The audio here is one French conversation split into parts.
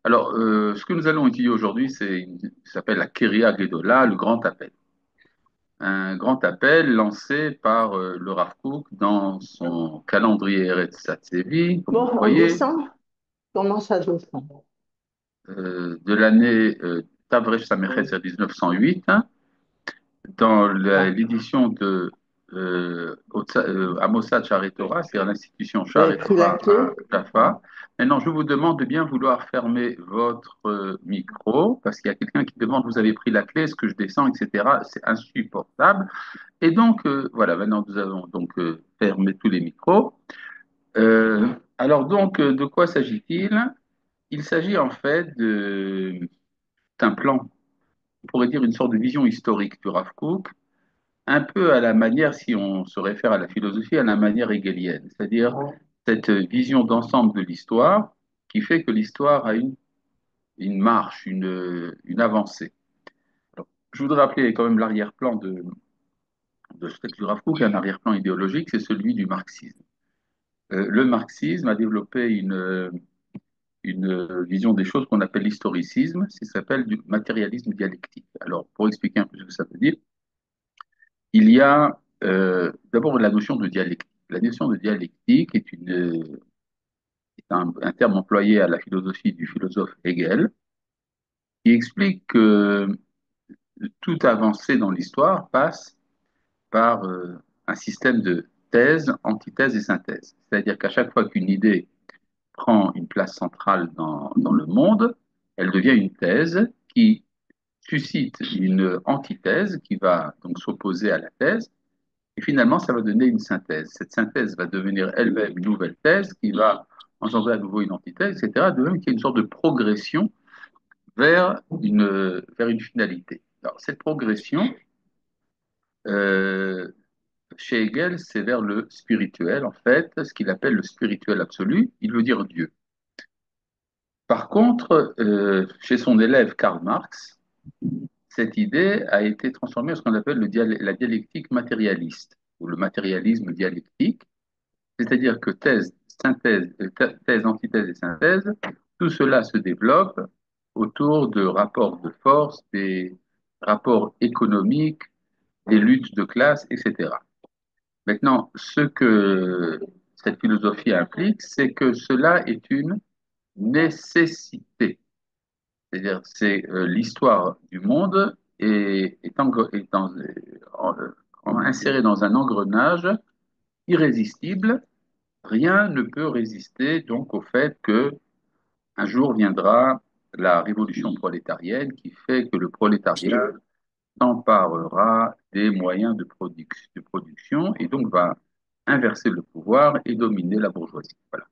Alors, ce que nous allons étudier aujourd'hui, ça s'appelle la Keria Gedola, le grand appel. Un grand appel lancé par le Rav Kook dans son calendrier Eretz Satzevi, comme Bon, vous le en voyez, décembre, comment ça descend? de l'année Tavresh Samechet, Oui. c'est 1908, hein, dans Ah, l'édition de Amosat Sha'arei Torah, c'est-à-dire l'institution vous avez Sha'arei pris la Torah clé? à Jaffa. Maintenant, je vous demande de bien vouloir fermer votre micro, parce qu'il y a quelqu'un qui demande, vous avez pris la clé, est-ce que je descends, etc. C'est insupportable. Et donc, voilà, maintenant, nous avons donc fermé tous les micros. Alors, donc, de quoi s'agit-il? Il s'agit en fait d'un plan, on pourrait dire une sorte de vision historique du Rav Kook, un peu à la manière, si on se réfère à la philosophie, à la manière hegelienne, c'est-à-dire cette vision d'ensemble de l'histoire qui fait que l'histoire a une marche, une avancée. Alors, je voudrais rappeler quand même l'arrière-plan de ce texte du Rav Kook, un arrière-plan idéologique, c'est celui du marxisme. Le marxisme a développé une vision des choses qu'on appelle l'historicisme, ça s'appelle du matérialisme dialectique. Alors, pour expliquer un peu ce que ça veut dire, il y a d'abord la notion de dialectique. La notion de dialectique est un terme employé à la philosophie du philosophe Hegel, qui explique que toute avancée dans l'histoire passe par un système de thèse, antithèse et synthèse. C'est-à-dire qu'à chaque fois qu'une idée prend une place centrale dans le monde, elle devient une thèse qui suscite une antithèse qui va donc s'opposer à la thèse, et finalement, ça va donner une synthèse. Cette synthèse va devenir elle-même une nouvelle thèse qui va engendrer à nouveau une antithèse, etc., de même qu'il y a une sorte de progression vers une finalité. Alors, cette progression, euh, chez Hegel, c'est vers le spirituel, en fait, ce qu'il appelle le spirituel absolu, il veut dire Dieu. Par contre, chez son élève Karl Marx, cette idée a été transformée en ce qu'on appelle la dialectique matérialiste, ou le matérialisme dialectique, c'est-à-dire que thèse, antithèse et synthèse, tout cela se développe autour de rapports de force, des rapports économiques, des luttes de classe, etc. Maintenant, ce que cette philosophie implique, c'est que cela est une nécessité. C'est-à-dire, c'est l'histoire du monde insérée dans un engrenage irrésistible. Rien ne peut résister donc au fait que un jour viendra la révolution prolétarienne qui fait que le prolétariat s'emparera des moyens de production et donc va inverser le pouvoir et dominer la bourgeoisie. Voilà.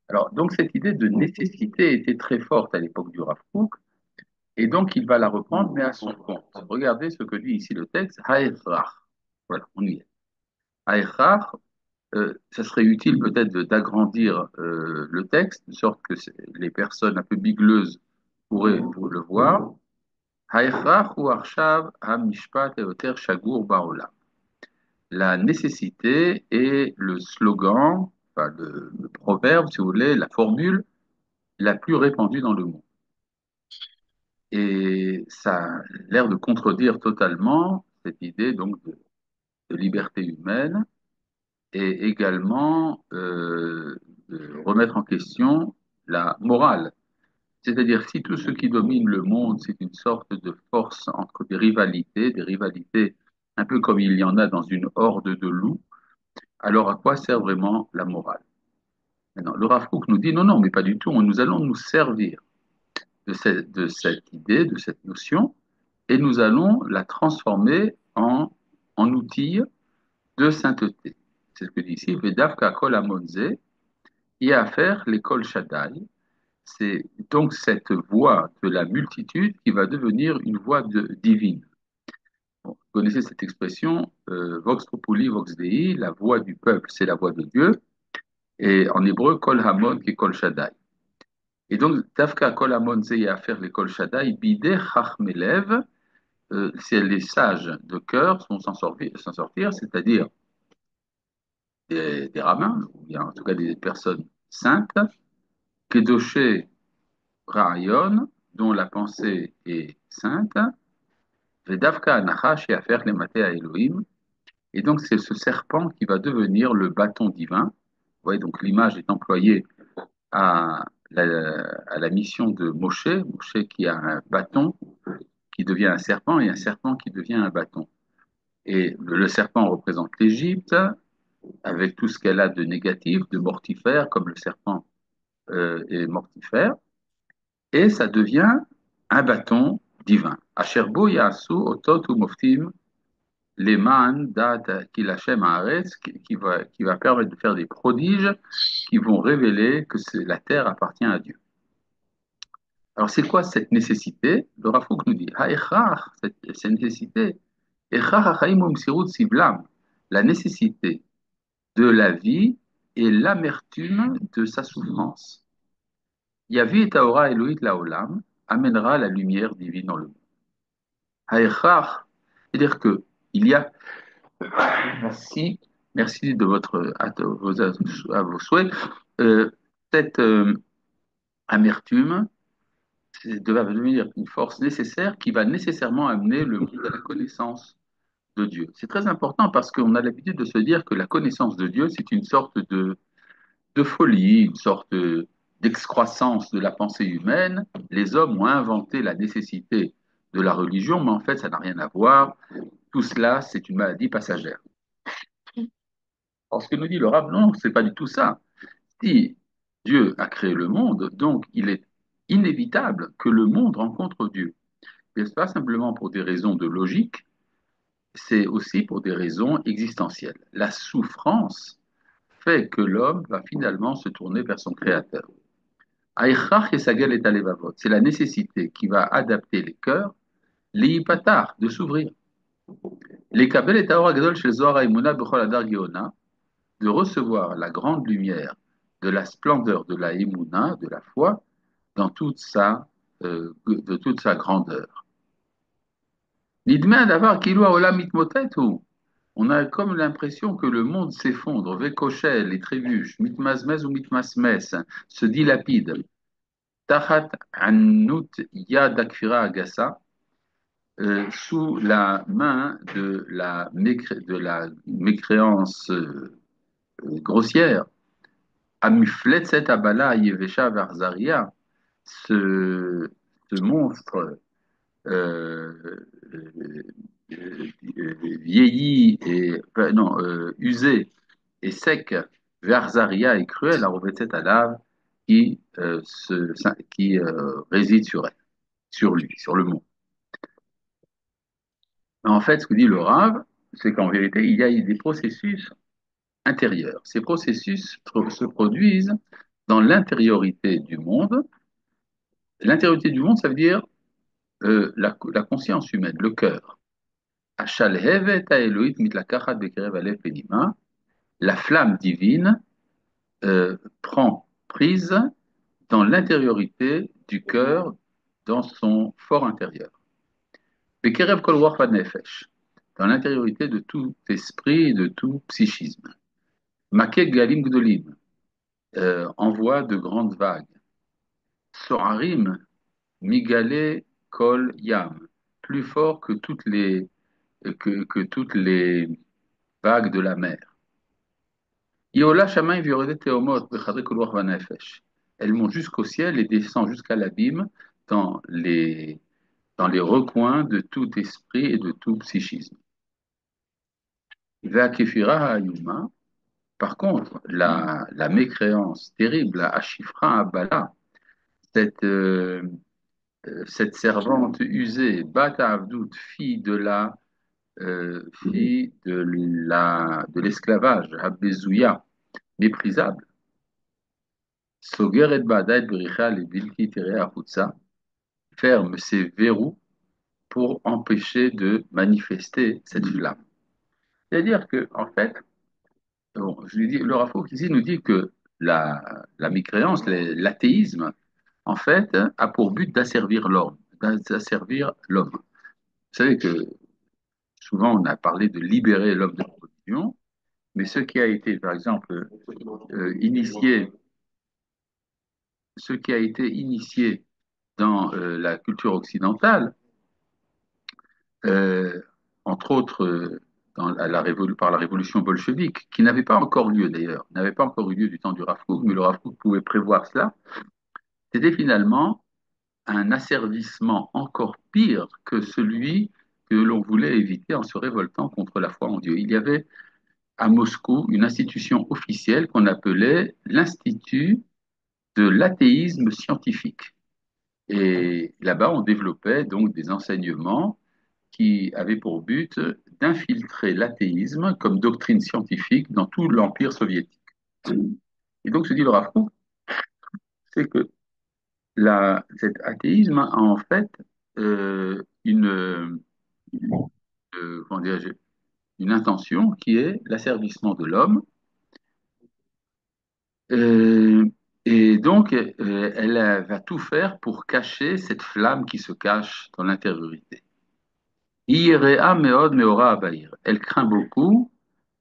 Alors, donc cette idée de nécessité était très forte à l'époque du Rav Kook, et donc il va la reprendre, mais à son compte. Regardez ce que dit ici le texte, Haïrach. Voilà, on y est. Haïrach, ça serait utile peut-être d'agrandir le texte, de sorte que les personnes un peu bigleuses pourraient le voir. Haïrach ou Arshav Hamishpat Eoter Shagur Baola. La nécessité est le slogan, enfin le proverbe, si vous voulez, la formule la plus répandue dans le monde. Et ça a l'air de contredire totalement cette idée donc de liberté humaine et également de remettre en question la morale. C'est-à-dire si tout ce qui domine le monde, c'est une sorte de force entre des rivalités un peu comme il y en a dans une horde de loups, alors à quoi sert vraiment la morale? Maintenant, le Rav Kook nous dit non, non, mais pas du tout, nous allons nous servir de cette idée, de cette notion, et nous allons la transformer en outil de sainteté. C'est ce que dit ici, Vedavka Kol Amonze, et à faire l'école Shaddai. C'est donc cette voix de la multitude qui va devenir une voix divine. Bon, vous connaissez cette expression, Vox Populi, Vox Dei, la voix du peuple, c'est la voix de Dieu, et en hébreu, Kol Hamon, qui est Kol Shaddai. Et donc, Tafka Kol Hamon, c'est à faire l'école Shaddai, Bide Chachmelev, c'est les sages de cœur vont s'en sortir, c'est-à-dire des rabbins, ou bien en tout cas des personnes saintes, Kedoshé Ra'ayon, dont la pensée est sainte, Vedavka Anachash et affaire les matés à Elohim. Et donc, c'est ce serpent qui va devenir le bâton divin. Vous voyez, donc l'image est employée à à la mission de Moshe, Moshe qui a un bâton qui devient un serpent et un serpent qui devient un bâton. Et le serpent représente l'Égypte avec tout ce qu'elle a de négatif, de mortifère, comme le serpent est mortifère, et ça devient un bâton divin. Asherbo yasu otot ou moftim leman dat qu'il Hashem haaretz, qui va permettre de faire des prodiges qui vont révéler que la terre appartient à Dieu. Alors, c'est quoi cette nécessité? Le Rav Kook nous dit, Ha'echach, cette nécessité, Echach ha'chaim u'msirut siblam, la nécessité de la vie et l'amertume de sa souffrance. Yavi et Taora Elohit Laolam amènera la lumière divine dans le monde. Ha'echach, c'est-à-dire que il y a, merci, merci de à vos souhaits, euh, cette amertume va devenir une force nécessaire qui va nécessairement amener le monde à la connaissance de Dieu. C'est très important parce qu'on a l'habitude de se dire que la connaissance de Dieu, c'est une sorte de folie, une sorte d'excroissance de la pensée humaine. Les hommes ont inventé la nécessité de la religion, mais en fait, ça n'a rien à voir. Tout cela, c'est une maladie passagère. Or, ce que nous dit le Rav, non, c'est pas du tout ça. Si Dieu a créé le monde, donc il est inévitable que le monde rencontre Dieu. Et ce n'est pas simplement pour des raisons de logique, c'est aussi pour des raisons existentielles. La souffrance fait que l'homme va finalement se tourner vers son créateur. Aïchach et Sagel et Alevavot, c'est la nécessité qui va adapter les cœurs, les patar, de s'ouvrir. Les kabel et Taor Gadol chez Zohar Haïmouna Bechol Adar Geona, de recevoir la grande lumière de la splendeur de la Emouna, de la foi, dans de toute sa grandeur. Nidme d'avoir kilou olam mitmotet ou on a comme l'impression que le monde s'effondre, vécochel, les trébuches, mitmasmez ou mitmasmes, se dilapide. Tachat annut yad akfira agassa, sous la main de la mécréance grossière. Amuflet set abala yevesha varzaria, ce, ce monstre euh, vieilli et non usé et sec, Verzaria et cruel, à cette lave qui réside sur elle, sur lui, sur le monde. Mais en fait, ce que dit le Rav, c'est qu'en vérité, il y a des processus intérieurs. Ces processus se produisent dans l'intériorité du monde. L'intériorité du monde, ça veut dire la conscience humaine, le cœur. La flamme divine prend prise dans l'intériorité du cœur, dans son fort intérieur. Bekerev kol ruach nefesh, dans l'intériorité de tout esprit et de tout psychisme. Makek galim gdolim, envoie de grandes vagues. Soarim migale kol yam, plus fort que toutes les vagues de la mer. Iola shamayim v'yoredet teomot bechadre kol ruach nefesh. Elles montent jusqu'au ciel et descendent jusqu'à l'abîme dans dans les recoins de tout esprit et de tout psychisme. Ve'akefira ha'ayuma, par contre, la mécréance terrible, la Ashifra Abala, cette, euh, cette servante usée, Bata Avdout, de l'esclavage, Abezouya, méprisable, Soger et Bada et Bericha le Bilki Tere Achutsa, ferme ses verrous pour empêcher de manifester cette flamme. C'est-à-dire que, en fait, bon, je lui dis, le Rav Kook ici nous dit que la mécréance, l'athéisme, en fait, a pour but d'asservir l'homme, d'asservir l'homme. Vous savez que souvent on a parlé de libérer l'homme de la religion, mais ce qui a été, par exemple, initié, ce qui a été initié dans la culture occidentale, euh, entre autres par la révolution bolchevique, qui n'avait pas encore lieu d'ailleurs, n'avait pas encore eu lieu du temps du Rav Kook, mais le Rav Kook pouvait prévoir cela, c'était finalement un asservissement encore pire que celui que l'on voulait éviter en se révoltant contre la foi en Dieu. Il y avait à Moscou une institution officielle qu'on appelait l'Institut de l'athéisme scientifique. Et là-bas, on développait donc des enseignements qui avaient pour but d'infiltrer l'athéisme comme doctrine scientifique dans tout l'Empire soviétique. Et donc, ce dit le Rav Kook, c'est que cet athéisme a en fait comment dirais-je, une intention qui est l'asservissement de l'homme. Euh, et donc, elle va tout faire pour cacher cette flamme qui se cache dans l'intériorité. Irea meod meora abair. Elle craint beaucoup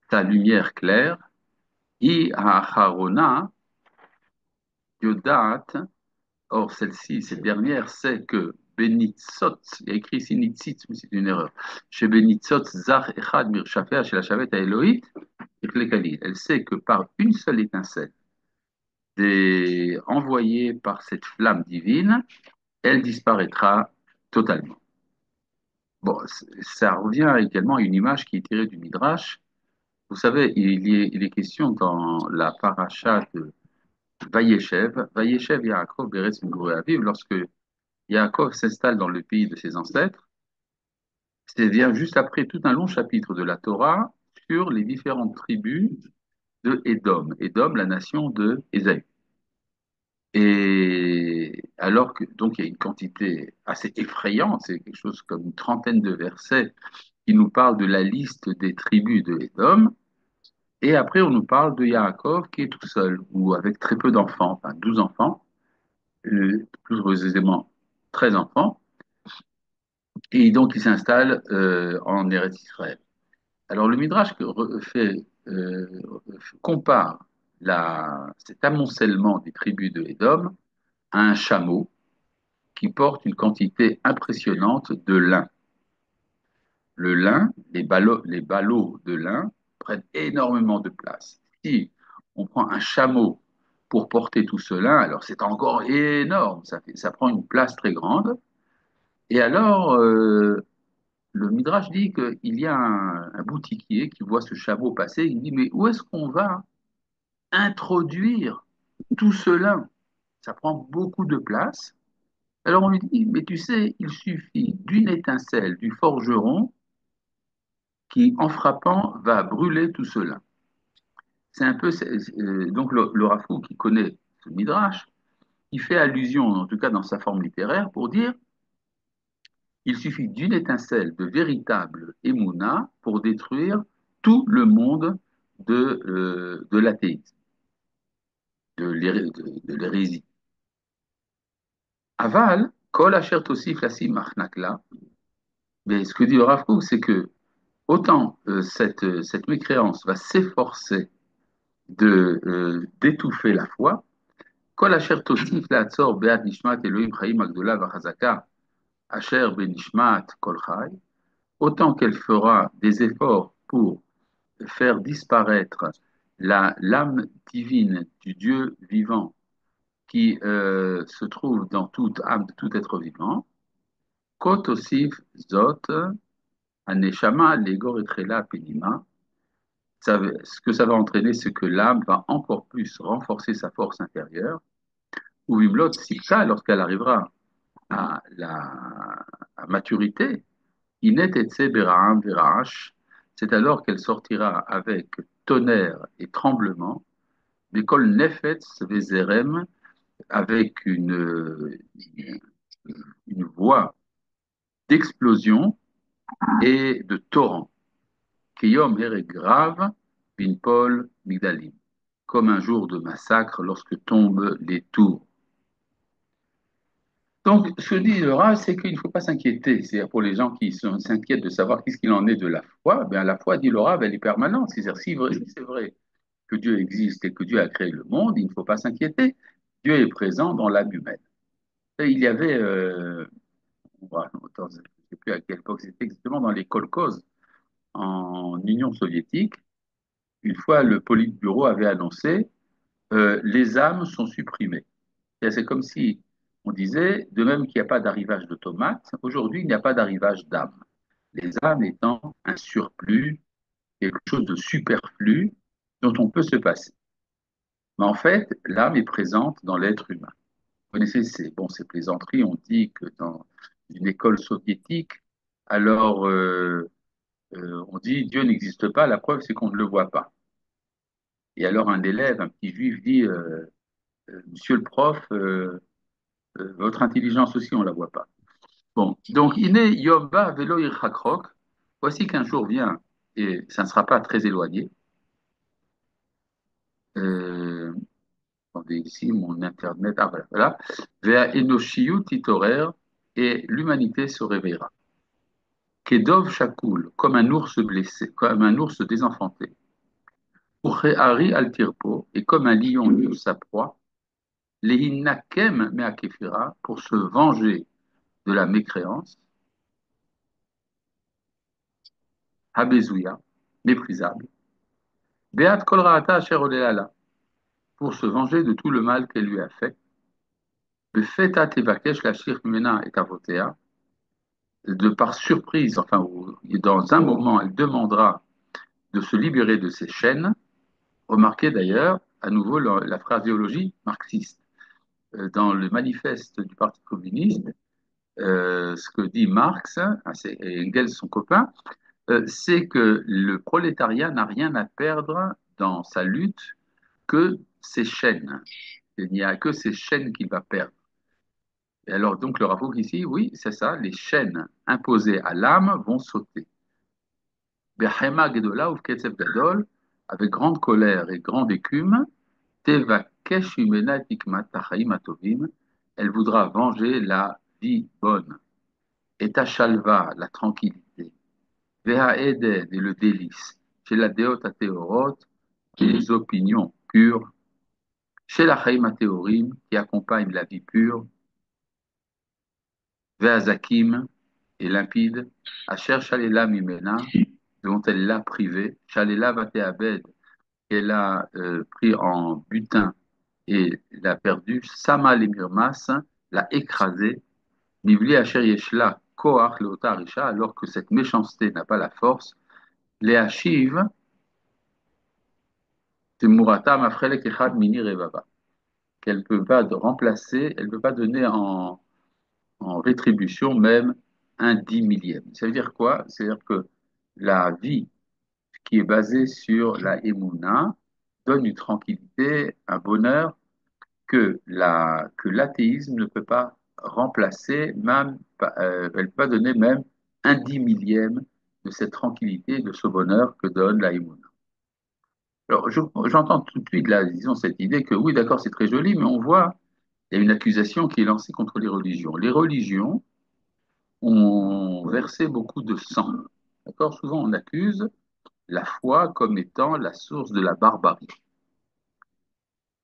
ta lumière claire. I ha'acharona yodat. Or, celle-ci, cette dernière, sait que Benitzot, il y a écrit ici Nitzit, mais c'est une erreur. Chez Benitzot, Zach Echad Mirshafea, chez la Shavet à Elohit, et elle sait que par une seule étincelle, envoyée par cette flamme divine, elle disparaîtra totalement. Bon, ça revient également à une image qui est tirée du Midrash. Vous savez, il est question dans la paracha de Vayeshev Yaakov Beretz Migurei Aviv, lorsque Yaakov s'installe dans le pays de ses ancêtres, c'est-à-dire juste après tout un long chapitre de la Torah sur les différentes tribus de Édom. Édom, la nation de Ésaü. Et alors que donc il y a une quantité assez effrayante, c'est quelque chose comme une trentaine de versets qui nous parlent de la liste des tribus de Édom, et après on nous parle de Yaakov qui est tout seul, ou avec très peu d'enfants, enfin 12 enfants, plus précisément 13 enfants, et donc il s'installe en Eretz Israël. Alors le Midrash compare cet amoncellement des tribus de Édom à un chameau qui porte une quantité impressionnante de lin. Le lin, les ballots de lin prennent énormément de place. Si on prend un chameau pour porter tout ce lin, alors c'est encore énorme, ça prend une place très grande. Et alors, le Midrash dit qu'il y a un boutiquier qui voit ce chameau passer, il dit, mais où est-ce qu'on va introduire tout ce lin? Ça prend beaucoup de place. Alors on lui dit, mais tu sais, il suffit d'une étincelle du forgeron qui, en frappant, va brûler tout cela. C'est un peu, donc le Rafou qui connaît ce Midrash, il fait allusion, en tout cas dans sa forme littéraire, pour dire, il suffit d'une étincelle de véritable émouna pour détruire tout le monde de l'athéisme, de l'hérésie. Aval, kol asher tosif lassim machnakla, mais ce que dit le Rav Kook, c'est que autant cette mécréance va s'efforcer d'étouffer la foi, kol asher tosif la'atzor be'ad nishmat Elohim chaim agdola v'chazaka asher benishmat kol chai, autant qu'elle fera des efforts pour faire disparaître l'âme divine du Dieu vivant qui se trouve dans toute âme de tout être vivant, kot osif zot aneshama legor etrela penima, ce que ça va entraîner, c'est que l'âme va encore plus renforcer sa force intérieure, ou Biblot Sipta, lorsqu'elle arrivera à la à maturité, Inet etse beraam veraash, c'est alors qu'elle sortira avec tonnerre et tremblement, l'école nefetz vezerem, avec une voix d'explosion et de torrent. Kiyom ere grave, bin Paul Migdalim, comme un jour de massacre lorsque tombent les tours. Donc, ce que dit le Rav, c'est qu'il ne faut pas s'inquiéter. C'est-à-dire pour les gens qui s'inquiètent de savoir qu'est-ce qu'il en est de la foi, bien la foi, dit le Rav, elle est permanente. C'est-à-dire, si c'est vrai que Dieu existe et que Dieu a créé le monde, il ne faut pas s'inquiéter. Dieu est présent dans l'âme humaine. il y avait, attends, je ne sais plus à quelle époque c'était exactement, dans les kolkhozes en Union soviétique, une fois le Politburo avait annoncé les âmes sont supprimées. Et c'est comme si on disait, de même qu'il n'y a pas d'arrivage de tomates, aujourd'hui il n'y a pas d'arrivage d'âmes. Les âmes étant un surplus, quelque chose de superflu dont on peut se passer. Mais en fait, l'âme est présente dans l'être humain. Vous connaissez ces plaisanteries, on dit que dans une école soviétique, alors on dit Dieu n'existe pas, la preuve c'est qu'on ne le voit pas. Et alors un élève, un petit juif dit Monsieur le prof, votre intelligence aussi on ne la voit pas. Bon, donc Iné Yomba Velo Irchakrok, voici qu'un jour vient, et ça ne sera pas très éloigné. Euh, Attendez ici, mon internet, ah voilà, voilà. Vea Enoshiyut Titorer, et l'humanité se réveillera. Kedov Shakul, comme un ours blessé, comme un ours désenfanté. Hari Altirpo, et comme un lion sur sa proie. Lehinnakem Meakefira, pour se venger de la mécréance. Habezouya, méprisable. Beat Kolraata Asher, pour se venger de tout le mal qu'elle lui a fait. Befeta Tevakesh Lashir Mena et Avotea, de par surprise, enfin, dans un moment, elle demandera de se libérer de ses chaînes. Remarquez d'ailleurs, à nouveau, la phraséologie marxiste. Dans le manifeste du Parti communiste, ce que dit Marx, hein, et Engels, son copain, c'est que le prolétariat n'a rien à perdre dans sa lutte que ses chaînes. Il n'y a que ces chaînes qu'il va perdre. Et alors, donc, le rapport ici, oui, c'est ça, les chaînes imposées à l'âme vont sauter. Behema Gedola ou Ketzev Gadol, avec grande colère et grande écume, Teva Kesh Umena Tikmat Tachaim Atovim, elle voudra venger la vie bonne. Et Shalva, la tranquillité. Veha Eden et le délice. Chez la Deot Ateorot, les opinions pures. Chez la Chaim Ateorim, qui accompagne la vie pure. Veazakim et limpide, Asher Shalela Mimena, dont elle l'a privé, Shalela Vateabed, qu'elle a pris en butin et l'a perdu, Sama Lemirmas l'a écrasé, Mivli Asher Yeshla Koach Leota Arisha, alors que cette méchanceté n'a pas la force, Leashiv Temurata Mafrelek Echad Mini Revava, qu'elle ne peut pas remplacer, elle ne peut pas donner en rétribution même un 10 millième. Ça veut dire quoi? C'est-à-dire que la vie qui est basée sur la émouna donne une tranquillité, un bonheur que l'athéisme ne peut pas remplacer, même, elle peut pas donner même un 10 millième de cette tranquillité, de ce bonheur que donne la émouna. Alors, j'entends tout de suite là, disons, cette idée que oui, d'accord, c'est très joli, mais on voit, il y a une accusation qui est lancée contre les religions. Les religions ont versé beaucoup de sang. D'accord? Souvent, on accuse la foi comme étant la source de la barbarie.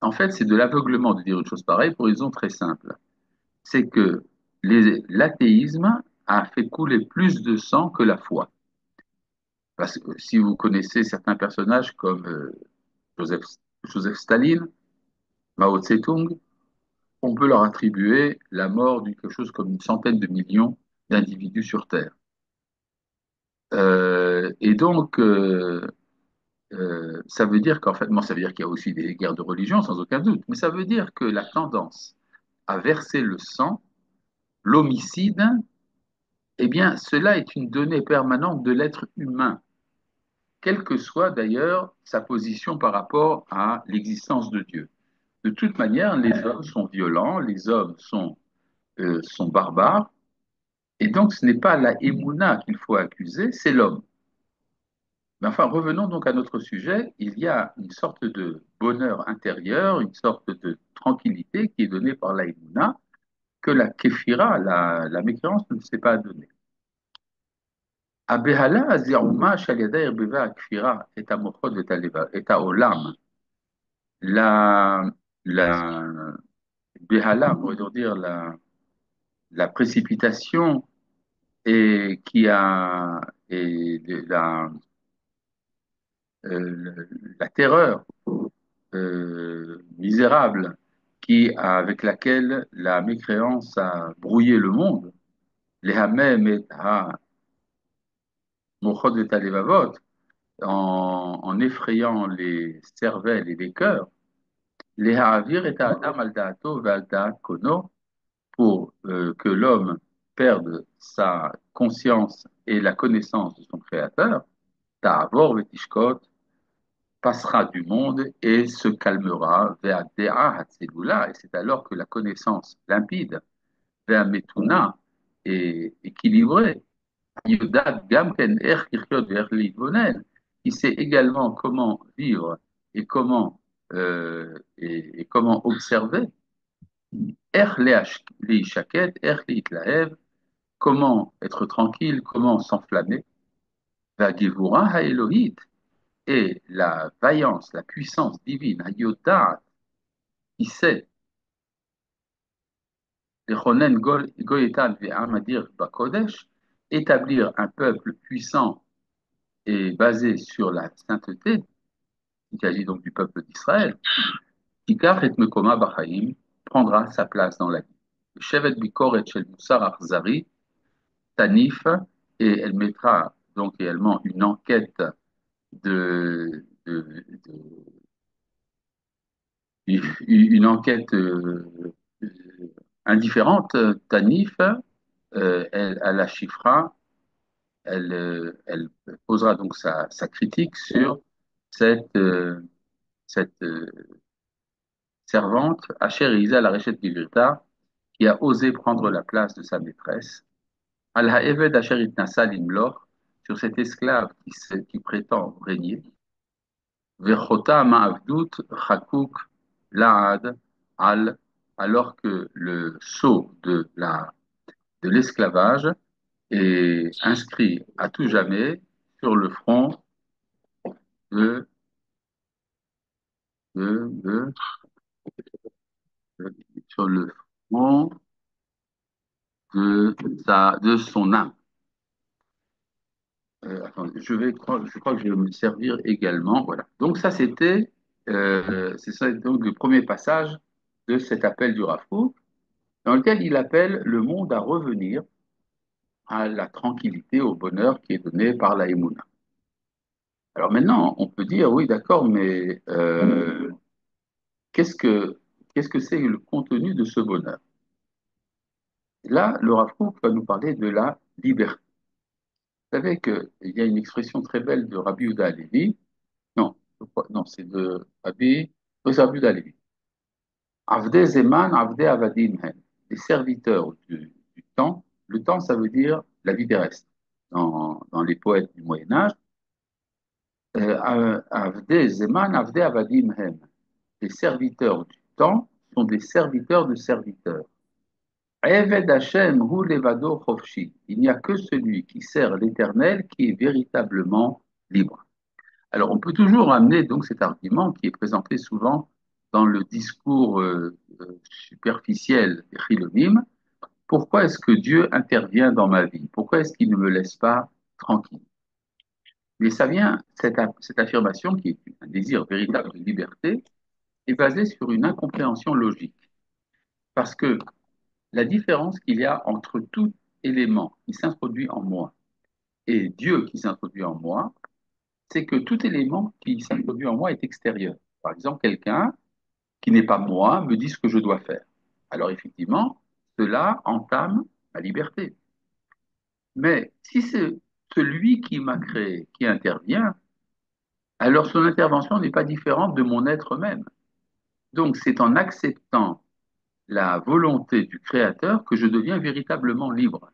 En fait, c'est de l'aveuglement de dire une chose pareille pour une raison très simple. C'est que l'athéisme a fait couler plus de sang que la foi. Parce que si vous connaissez certains personnages comme Joseph, Joseph Staline, Mao Tse-tung, on peut leur attribuer la mort de quelque chose comme une centaine de millions d'individus sur Terre. Et donc, ça veut dire qu'en fait, bon, ça veut dire qu'il y a aussi des guerres de religion, sans aucun doute, mais ça veut dire que la tendance à verser le sang, l'homicide, eh bien, cela est une donnée permanente de l'être humain, quelle que soit d'ailleurs sa position par rapport à l'existence de Dieu. De toute manière, les hommes sont violents, les hommes sont barbares, et donc ce n'est pas la émouna qu'il faut accuser, c'est l'homme. Mais enfin, revenons donc à notre sujet. Il y a une sorte de bonheur intérieur, une sorte de tranquillité qui est donnée par l'aïmouna, que la kéfira, la mécréance, ne sait pas donner. Abehala aziruma shaliada irbeva akfira et amochod et olam. La, la Behala, on pourrait dire la précipitation et qui a et la terreur misérable avec laquelle la mécréance a brouillé le monde, les hamem et ha mochot et halevavot, en effrayant les cervelles et les cœurs, les ha'avir et adam al da'ato ve'al da'at kono, pour que l'homme perde sa conscience et la connaissance de son Créateur, ta'avor ve'tishkot, passera du monde et se calmera vers Dea Hatzelula, et c'est alors que la connaissance limpide, vers Metuna, est équilibrée. Yodat Gamken Er Kirkot Ver Litvonen, qui sait également comment vivre et comment observer. Er Leishaket, Er Leitlaev, comment être tranquille, comment s'enflammer. Vagivura Haelohit, et la vaillance, la puissance divine, Yodat, qui sait Lechonen Goyetan ve'amadir bakodesh, établir un peuple puissant et basé sur la sainteté, il s'agit donc du peuple d'Israël, Tikar et Mekoma Bachaim, prendra sa place dans la vie. Shevet Bikoret Shel Musar Arzari, Tanif, et elle mettra donc également une enquête de une enquête indifférente, Tanif, elle la chiffrera, elle posera donc sa critique sur cette, euh, cette servante, Asher Isa la Réchette Bivirta, qui a osé prendre la place de sa maîtresse. Al Ha'eved Asher Itnasa Limloch, sur cet esclave qui prétend régner. Vechota Ma'avdut Chakuk La'ad Al, alors que le sceau de l'esclavage est inscrit à tout jamais sur le front de, de, de, sur le front de son âme. Attendez, je crois que je vais me servir également. Voilà. Donc ça, c'est ça, donc le premier passage de cet appel du Rav Kook, dans lequel il appelle le monde à revenir à la tranquillité, au bonheur qui est donné par la Emouna. Alors maintenant, on peut dire, oui, d'accord, mais qu'est-ce que qu'est-ce que c'est le contenu de ce bonheur? Là, le Rav Kook va nous parler de la liberté. Vous savez qu'il y a une expression très belle de Rabbi Yehuda Halevi. Non, non, c'est de Rabbi, oui, c'est Rabbi Yehuda Halevi. Avde Zeman, Avde Avadim Hen. Les serviteurs du temps. Le temps, ça veut dire la vie terrestre. Dans les poètes du Moyen Âge, Avde Zeman, Avde Avadim Hen. Les serviteurs du temps sont des serviteurs de serviteurs. Eved Hashem hu levado chofshi. Il n'y a que celui qui sert l'Éternel qui est véritablement libre. Alors, on peut toujours amener donc cet argument qui est présenté souvent dans le discours superficiel des Chilonim. Pourquoi est-ce que Dieu intervient dans ma vie? Pourquoi est-ce qu'il ne me laisse pas tranquille? Mais ça vient, cette affirmation qui est un désir véritable de liberté, est basée sur une incompréhension logique. Parce que la différence qu'il y a entre tout élément qui s'introduit en moi et Dieu qui s'introduit en moi, c'est que tout élément qui s'introduit en moi est extérieur. Par exemple, quelqu'un qui n'est pas moi me dit ce que je dois faire. Alors effectivement, cela entame ma liberté. Mais si c'est celui qui m'a créé qui intervient, alors son intervention n'est pas différente de mon être même. Donc c'est en acceptant la volonté du Créateur que je deviens véritablement libre.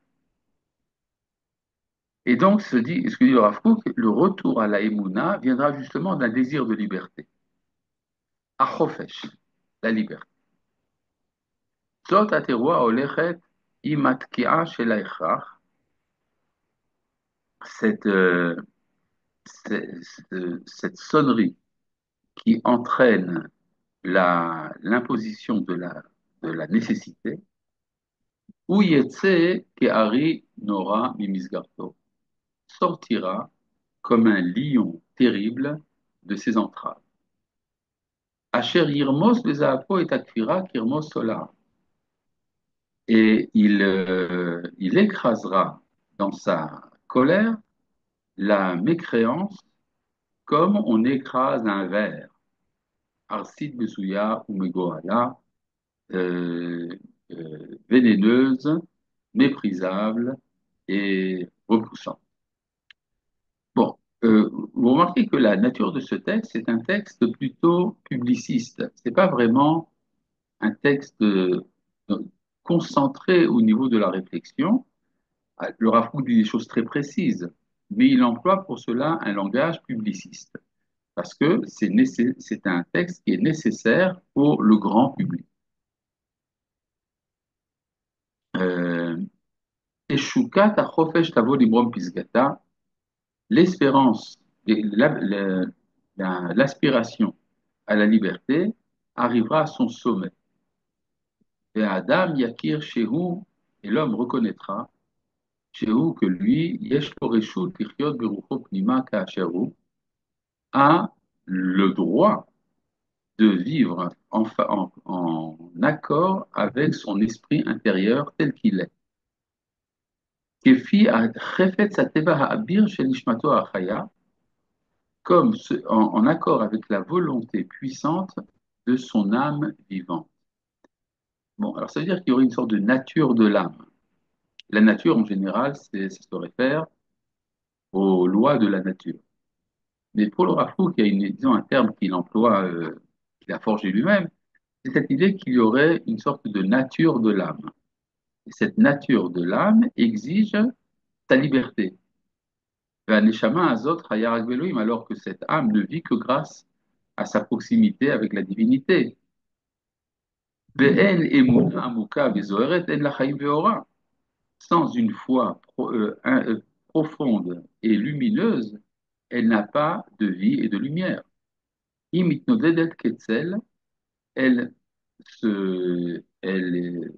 Et donc, ce que dit le Rav Kook, le retour à la Emouna viendra justement d'un désir de liberté. Achofesh, la liberté. Zot ateroa olechet imatkia shel haechrach. Cette, cette sonnerie qui entraîne l'imposition de la nécessité, Ou yetse ke'ari nora mimisgarto, sortira comme un lion terrible de ses entrailles. Asher yirmos bezaapo et akfira kirmos solar. Et il écrasera dans sa colère la mécréance comme on écrase un ver. Arsid Besouya ou Megoala, euh, vénéneuse, méprisable et repoussante. Bon, vous remarquez que la nature de ce texte est un texte plutôt publiciste. C'est pas vraiment un texte concentré au niveau de la réflexion. Le Rav Kook dit des choses très précises, mais il emploie pour cela un langage publiciste, parce que c'est un texte qui est nécessaire pour le grand public. Euh, Eshukat achofesh tavo librom pisgata, l'espérance, l'aspiration à la liberté arrivera à son sommet. Et Adam yakir shehu, et l'homme reconnaîtra shehu que lui, yesh lo reshut lichyot berucho pnima ka'asher hu, a le droit de vivre en accord avec son esprit intérieur tel qu'il est. Kefi chefet sateva ha'abir shel nishmato ha'chaya, comme en accord avec la volonté puissante de son âme vivante. Bon, alors ça veut dire qu'il y aurait une sorte de nature de l'âme. La nature, en général, ça se réfère aux lois de la nature. Mais pour le Rav Kook, il y a disons, un terme qu'il emploie, qu'il a forgé lui-même, c'est cette idée qu'il y aurait une sorte de nature de l'âme. Et cette nature de l'âme exige sa liberté. Vaneshama azot hayarak beloim, alors que cette âme ne vit que grâce à sa proximité avec la divinité. Ve'en emuna amuka vezoeret en lachaim ve'ora. Sans une foi profonde et lumineuse, elle n'a pas de vie et de lumière. Imitnodedet ketzel, elle elle,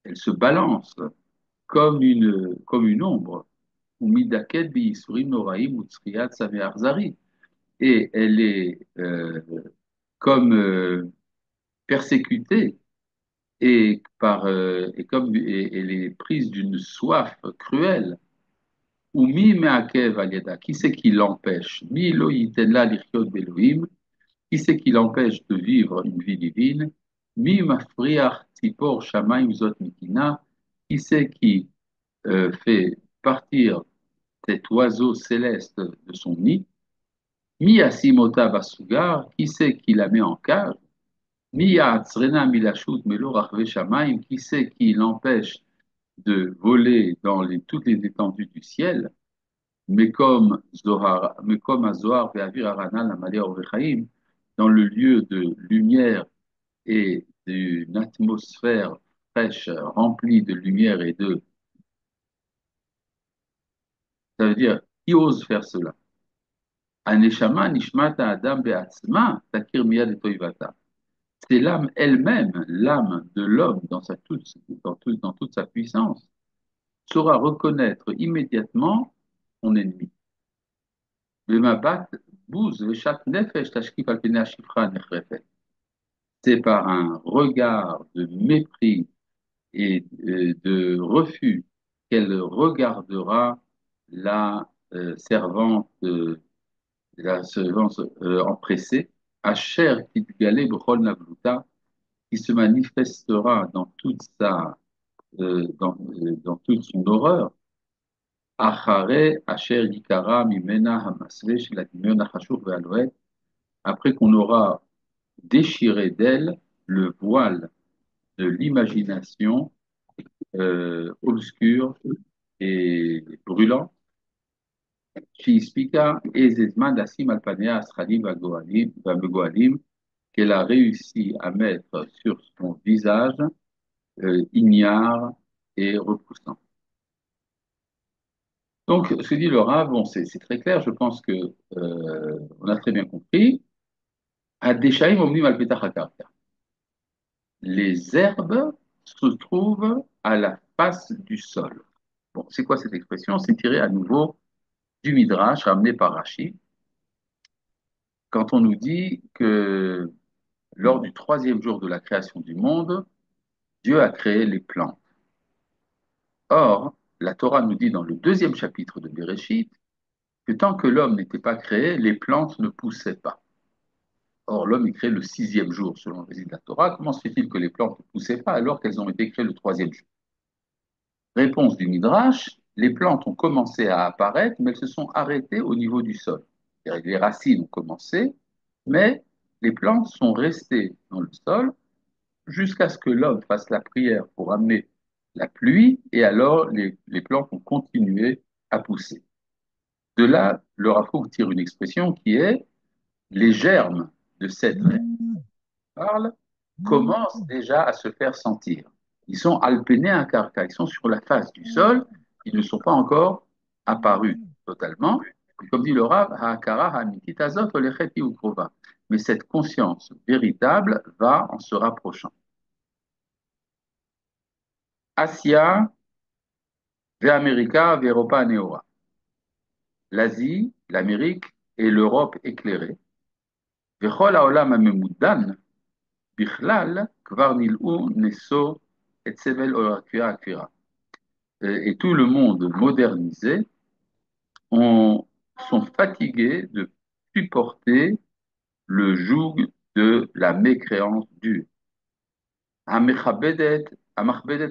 elle se balance comme une ombre. Ou midaket biyisurim noraim utzriyat sameach zari. Et elle est comme persécutée et elle est prise d'une soif cruelle. Ou mi me'akev al yada, qui c'est qui l'empêche? Mi lo yiten la lichyot be'Elohim, qui c'est qui l'empêche de vivre une vie divine? Mi mafriach tzipor shamayim zot mikina, qui c'est qui fait partir cet oiseau céleste de son nid? Mi asimota basugar, qui c'est qui la met en cage? Mi ya'atzrena milashut melo rachve shamayim, qui c'est qui l'empêche de voler dans toutes les étendues du ciel? Mais comme à Zohar ve'avir Aranal Amalei Orechaim, dans le lieu de lumière et d'une atmosphère fraîche, remplie de lumière ça veut dire, qui ose faire cela? Aneshama nishmata adam be'atzma takir miyad et toivata. C'est l'âme elle-même, l'âme de l'homme dans toute sa puissance, saura reconnaître immédiatement son ennemi. V'mabat bouz v'shat nefesh tashkif al pnei hashifra nechrefet. C'est par un regard de mépris et de refus qu'elle regardera la servante, empressée, Asher Kitgale B'chol Navluta, qui se manifestera dans toute son horreur, Achare Asher Yikara Mimena Hamasve Shel Hadimion Hachashur Ve'Alohet, après qu'on aura déchiré d'elle le voile de l'imagination obscur et brûlant. Shispika Ezezman Dasim Alpanea Asradim Vamegoalim, qu'elle a réussi à mettre sur son visage ignare et repoussant. Donc, ce que dit le Rav, bon, c'est très clair, je pense que on a très bien compris. Adeshaim Omnim Alpetach Hakarka. Les herbes se trouve à la face du sol. Bon, c'est quoi cette expression? C'est tiré à nouveau du Midrash ramené par Rashi, quand on nous dit que lors du troisième jour de la création du monde, Dieu a créé les plantes. Or, la Torah nous dit dans le deuxième chapitre de Béréchit que tant que l'homme n'était pas créé, les plantes ne poussaient pas. Or, l'homme est créé le sixième jour, selon le récit de la Torah. Comment se fait-il que les plantes ne poussaient pas alors qu'elles ont été créées le troisième jour? Réponse du Midrash, les plantes ont commencé à apparaître, mais elles se sont arrêtées au niveau du sol. C'est-à-dire que les racines ont commencé, mais les plantes sont restées dans le sol jusqu'à ce que l'homme fasse la prière pour amener la pluie, et alors les plantes ont continué à pousser. De là, le Rav Kook tire une expression qui est les germes de cette parle commencent déjà à se faire sentir. Ils sont alpénés à carca, ils sont sur la face du sol, ils ne sont pas encore apparus totalement. Et comme dit le Rav, Ha'akara ha'amitit azot olechet ukrova. Mais cette conscience véritable va en se rapprochant. Asia, Ve'America, Ve'Europa Neora. L'Asie, l'Amérique et l'Europe éclairée. Ve'chol ha'olam ha'memuddan, bichlal, kvar nil'u neso et sevel orakira akira. Et tout le monde modernisé sont fatigués de supporter le joug de la mécréance dure. Amachbedet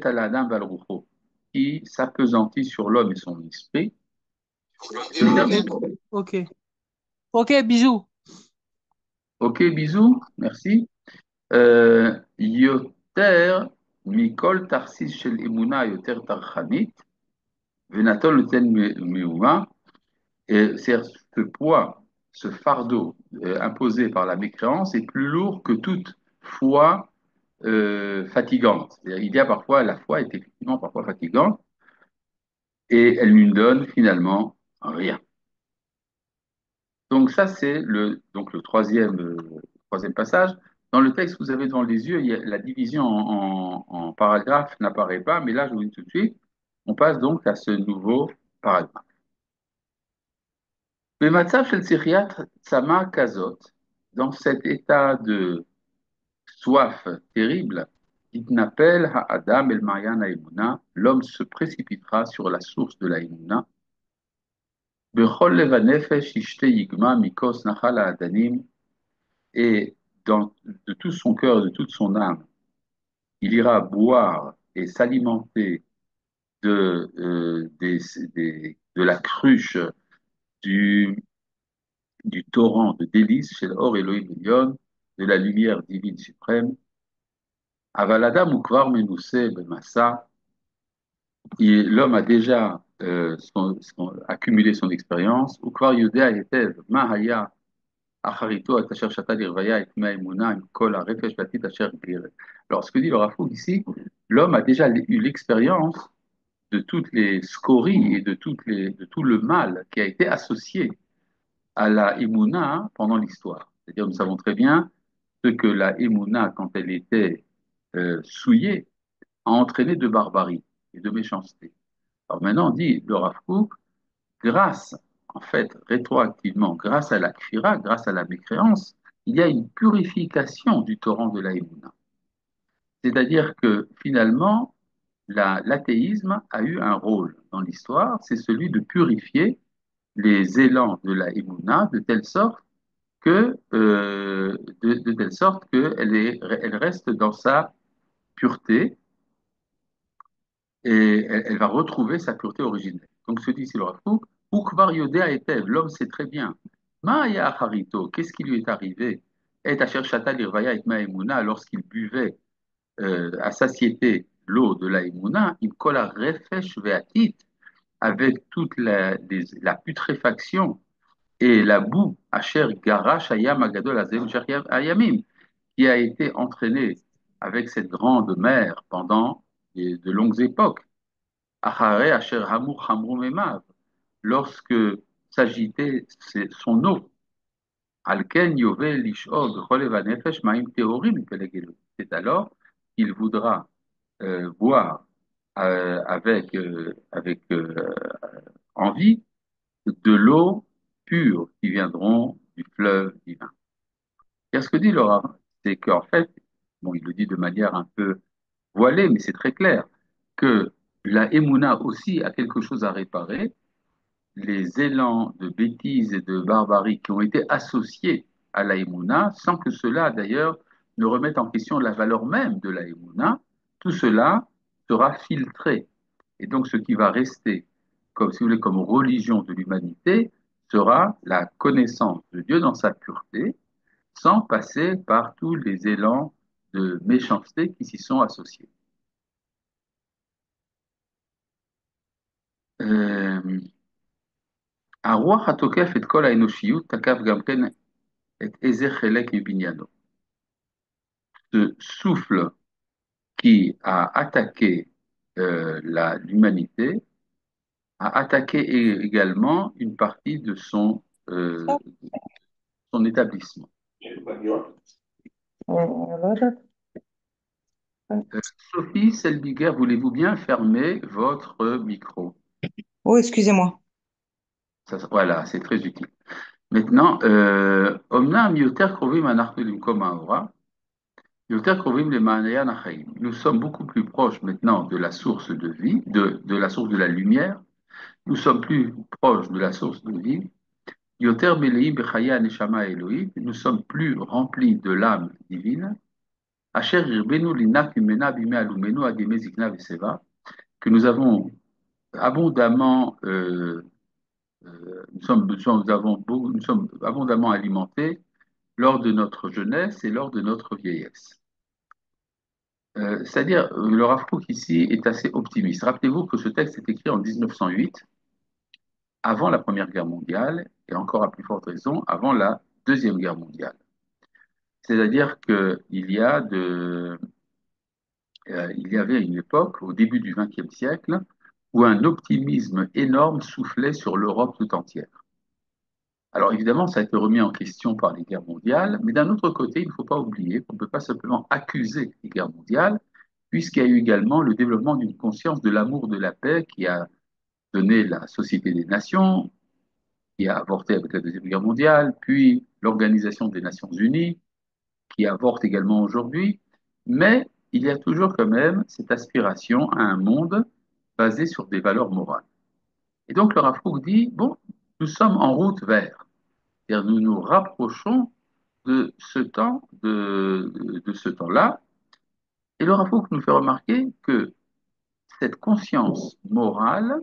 al adam val rucho, qui s'appesantit sur l'homme et son esprit. Ok. Ok, bisous. Ok, bisous, merci. Yoter mikol tarsis shel emuna yoter tarchanit, venatol luten meuma. Et c'est ce poids, ce fardeau imposé par la mécréance est plus lourd que toute foi fatigante. C'est-à-dire, il y a parfois, la foi est effectivement parfois fatigante et elle nous donne finalement rien. Donc ça, c'est le troisième passage. Dans le texte que vous avez devant les yeux, la division en paragraphes n'apparaît pas, mais là, je vous dis tout de suite, on passe donc à ce nouveau paragraphe. במצב של שיחיית צמא כזאת, dans cet état de soif terrible, התנפל האדם אל מעיין האמונה, l'homme se précipitera sur la source de la émouna, בכל לב הנפש ישתה יגמה מכוס נחל האדנים, et de tout son cœur, de toute son âme, il ira boire et s'alimenter de la cruche du du torrent de délices chez l'Or Elohim Elyon, de la lumière divine suprême. Avalada Mukvar Menoussé Bemassa, l'homme a déjà accumulé son expérience. Ukvar Yudea Yetev, Mahaya, Acharito, Atacher Shata Lirvaya, et Maimuna, Kol Arefesh Batit Asher Gire. Alors, ce que dit le Rafouk ici, l'homme a déjà eu l'expérience de toutes les scories et de tout le mal qui a été associé à la Emouna pendant l'histoire. C'est-à-dire, nous savons très bien ce que la Emouna, quand elle était souillée, a entraîné de barbarie et de méchanceté. Alors maintenant, on dit le Rav Kook, grâce, en fait, rétroactivement, grâce à la Kfira, grâce à la mécréance, il y a une purification du torrent de la Emouna. C'est-à-dire que finalement, l'athéisme a eu un rôle dans l'histoire, c'est celui de purifier les élans de la Emouna de telle sorte de telle sorte elle reste dans sa pureté et elle va retrouver sa pureté originelle. Donc se dit ici le Rav Kook, Ukvar Yodea Etev, l'homme sait très bien. Ma'aya Acharito, qu'est-ce qui lui est arrivé? Et Asher Shata Lirvaya et Ma'emuna, lorsqu'il buvait à satiété l'eau de la Emouna, il colla refesh ve'atit, avec toute la putréfaction et la boue, Asher Garash Hayam Agadol Azem Ayamim, qui a été entraîné avec cette grande mer pendant de longues époques. Achare Asher Hamur Hamrum Emav, lorsque s'agitait son eau. Alken Yovel Lishog Cholev Nefesh Maim Teorim Pelegelu. C'est alors qu'il voudra boire avec envie de l'eau pure qui viendront du fleuve divin. Et ce que dit Laura, c'est qu'en fait, bon, il le dit de manière un peu voilée, mais c'est très clair, que la Emouna aussi a quelque chose à réparer, les élans de bêtise et de barbarie qui ont été associés à la Emouna, sans que cela d'ailleurs ne remette en question la valeur même de la Emouna, tout cela sera filtré. Et donc ce qui va rester, comme si vous voulez, comme religion de l'humanité, sera la connaissance de Dieu dans sa pureté, sans passer par tous les élans de méchanceté qui s'y sont associés. Euh, הרוח התוקף את כל האנושיות תקף גם כן את איזה חלק מבניינו. Ce souffle qui a attaqué l'humanité a attaqué également une partie de son établissement. Sophie Selbiger, voulez-vous bien fermer votre micro? Oh, excusez-moi. Voilà, c'est très utile. Maintenant, אמנם יותר קרובים אנחנו למקום האורה, יותר קרובים למעיין החיים. Nous sommes beaucoup plus proches maintenant de la source de vie, de la source de la lumière. Nous sommes plus proches de la source de vie. יותר מלאים בחיי הנשמה האלוהית. Nous sommes plus remplis de l'âme divine. אשר הרבינו לינק ממנה בימי עלומנו עד ימי זקנה ושיבה. Que nous avons abondamment nous sommes abondamment alimentés lors de notre jeunesse et lors de notre vieillesse. C'est-à-dire, le Rav Kook ici est assez optimiste. Rappelez-vous que ce texte est écrit en 1908, avant la Première Guerre mondiale, et encore à plus forte raison, avant la Deuxième Guerre mondiale. C'est-à-dire il y avait une époque, au début du XXe siècle, où un optimisme énorme soufflait sur l'Europe tout entière. Alors évidemment, ça a été remis en question par les guerres mondiales, mais d'un autre côté, il ne faut pas oublier qu'on ne peut pas simplement accuser les guerres mondiales, puisqu'il y a eu également le développement d'une conscience de l'amour de la paix qui a donné la Société des Nations, qui a avorté avec la Deuxième Guerre mondiale, puis l'Organisation des Nations Unies, qui avorte également aujourd'hui, mais il y a toujours quand même cette aspiration à un monde basé sur des valeurs morales. Et donc le Rav Kook dit, bon, nous sommes en route vers, c'est-à-dire nous nous rapprochons de ce de ce temps-là, et le Rav Kook nous fait remarquer que cette conscience morale,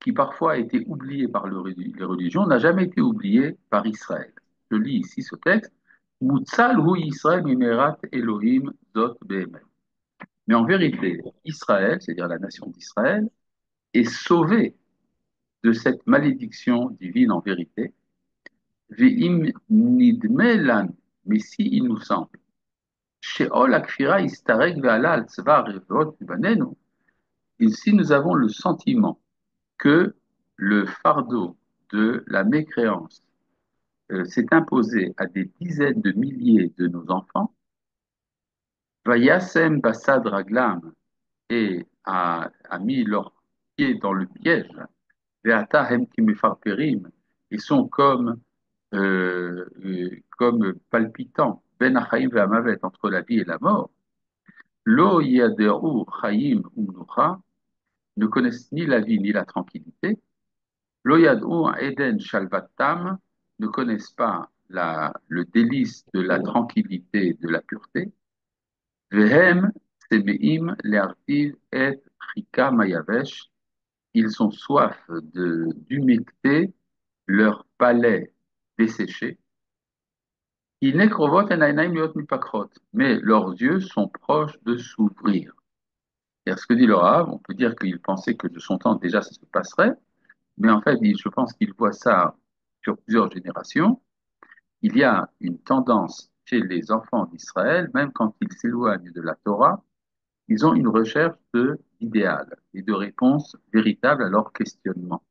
qui parfois a été oubliée par les religions, n'a jamais été oubliée par Israël. Je lis ici ce texte. Mutzal hu Israël mimerat Elohim zot behemet. Mais en vérité, Israël, c'est-à-dire la nation d'Israël, est sauvée de cette malédiction divine en vérité. Ve'im nidmelan, mais si il nous semble, sheol akfira istarek ve'ala al tzva revot banenu, et si nous avons le sentiment que le fardeau de la mécréance s'est imposé à des dizaines de milliers de nos enfants, Vayasem Bassad Raglam et a mis leurs pieds dans le piège, Veata Hem Kimefarperim, ils sont comme palpitants, Ben Achaim Ve'amavet, entre la vie et la mort. Lo Yaderu Chaim Umnucha, ne connaissent ni la vie ni la tranquillité. Lo Yad'u Eden Shalvatam, ne connaissent pas le délice de la tranquillité, de la pureté. Vehem Semeim Leartiv et Chika Mayavesh, ils ont soif d'humecter leur palais desséché. Inekrovot enainaim liot mipakrot, mais leurs yeux sont proches de s'ouvrir. Et à ce que dit le Rav, on peut dire qu'il pensait que de son temps déjà ça se passerait, mais en fait, je pense qu'il voit ça sur plusieurs générations. Il y a une tendance chez les enfants d'Israël, même quand ils s'éloignent de la Torah, ils ont une recherche d'idéal et de réponses véritables à leurs questionnements.